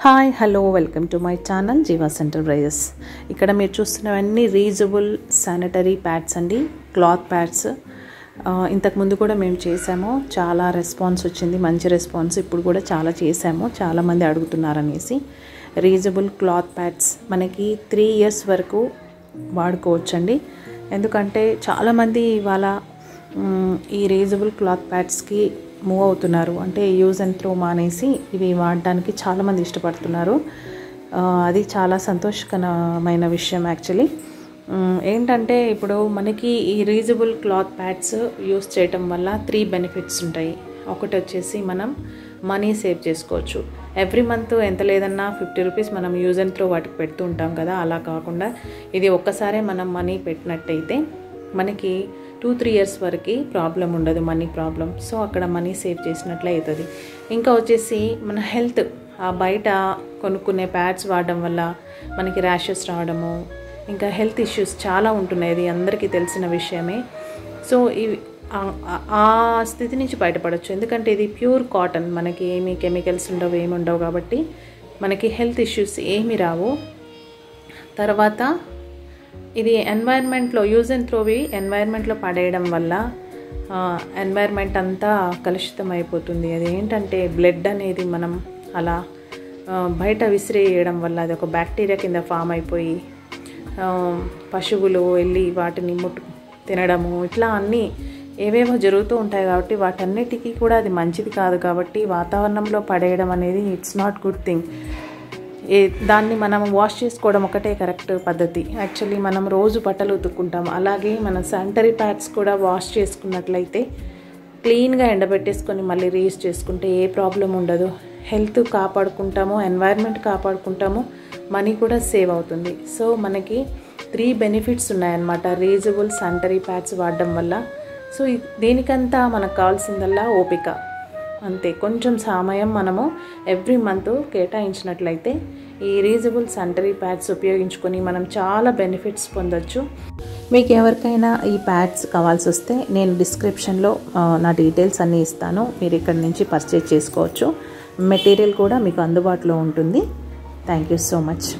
Hi hello welcome to my channel jivas enterprises. ఇక్కడ మీరు చూస్తున్నవన్నీ reusable sanitary pads అండి, cloth pods. ఇంతకుముందు కూడా మేము చేసాము, చాలా రెస్పాన్స్ వచ్చింది, మంచి రెస్పాన్స్. ఇప్పుడు కూడా చాలా చేసాము, చాలామంది అడుగుతున్నారనేసి. రీజబుల్ క్లాత్ ప్యాడ్స్ మనకి 3 years వరకు వాడుకోవచ్చండి. ఎందుకంటే చాలామంది ఇవాళ ఈ రీజబుల్ క్లాత్ ప్యాడ్స్కి మూవ్ అవుతున్నారు. అంటే యూజ్ అండ్ త్రో మానేసి ఇవి వాడడానికి చాలామంది ఇష్టపడుతున్నారు. అది చాలా సంతోషకరమైన విషయం యాక్చువల్లీ. ఏంటంటే ఇప్పుడు మనకి ఈ రీజబుల్ క్లాత్ ప్యాడ్స్ యూస్ చేయటం వల్ల 3 బెనిఫిట్స్ ఉంటాయి. ఒకటి వచ్చేసి మనం మనీ సేవ్ చేసుకోవచ్చు. ఎవ్రీ మంత్ ఎంత లేదన్నా 50 రూపీస్ మనం యూజ్ అండ్ త్రో వాటికి పెడుతూ ఉంటాం కదా, అలా కాకుండా ఇది ఒక్కసారే మనం మనీ పెట్టినట్టయితే మనకి 2-3 years వరకు ప్రాబ్లం ఉండదు, మనీ ప్రాబ్లం. సో అక్కడ మనీ సేవ్ చేసినట్లే అవుతుంది. ఇంకా వచ్చేసి మన హెల్త్, ఆ బయట కొనుక్కునే ప్యాడ్స్ వాడడం వల్ల మనకి ర్యాషెస్ రావడము, ఇంకా హెల్త్ ఇష్యూస్ చాలా ఉంటున్నాయి, ఇది అందరికీ తెలిసిన విషయమే. సో ఇవి ఆ స్థితి నుంచి బయటపడవచ్చు. ఎందుకంటే ఇది ప్యూర్ కాటన్, మనకి ఏమీ కెమికల్స్ ఉండవు, ఏమి ఉండవు, కాబట్టి మనకి హెల్త్ ఇష్యూస్ ఏమీ రావు. తర్వాత ఇది ఎన్వైర్న్మెంట్లో యూజ్ అండ్ త్రోవి ఎన్వైర్న్మెంట్లో పడేయడం వల్ల ఎన్వైర్న్మెంట్ అంతా కలుషితం అయిపోతుంది. అది ఏంటంటే బ్లడ్ అనేది మనం అలా బయట విసిరేయడం వల్ల అది ఒక బ్యాక్టీరియా కింద ఫామ్ అయిపోయి పశువులు వెళ్ళి వాటిని తినడము, ఇట్లా అన్నీ ఏవేవో జరుగుతూ ఉంటాయి. కాబట్టి వాటన్నిటికీ కూడా అది మంచిది కాదు. కాబట్టి వాతావరణంలో పడేయడం అనేది ఇట్స్ నాట్ గుడ్ థింగ్. దాన్ని మనం వాష్ చేసుకోవడం ఒకటే కరెక్ట్ పద్ధతి. యాక్చువల్లీ మనం రోజు బట్టలు ఉతుక్కుంటాం, అలాగే మన శానిటరీ ప్యాడ్స్ కూడా వాష్ చేసుకున్నట్లయితే క్లీన్గా ఎండబెట్టేసుకొని మళ్ళీ రీయూజ్ చేసుకుంటే ఏ ప్రాబ్లం ఉండదు. హెల్త్ కాపాడుకుంటాము, ఎన్వైర్న్మెంట్ కాపాడుకుంటాము, మనీ కూడా సేవ్ అవుతుంది. సో మనకి 3 బెనిఫిట్స్ ఉన్నాయన్నమాట రీజబుల్ శానిటరీ ప్యాడ్స్ వాడడం వల్ల. సో దేనికంతా మనకు కావాల్సిందల్లా ఓపిక అంతే, కొంచెం సమయం మనము ఎవ్రీ మంత్ కేటాయించినట్లయితే ఈ రీజబుల్ శానిటరీ ప్యాడ్స్ ఉపయోగించుకొని మనం చాలా బెనిఫిట్స్ పొందొచ్చు. మీకు ఎవరికైనా ఈ ప్యాడ్స్ కావాల్సి వస్తే నేను డిస్క్రిప్షన్లో నా డీటెయిల్స్ అన్నీ ఇస్తాను, మీరు ఇక్కడ నుంచి పర్చేజ్ చేసుకోవచ్చు. మెటీరియల్ కూడా మీకు అందుబాటులో ఉంటుంది. Thank you so much.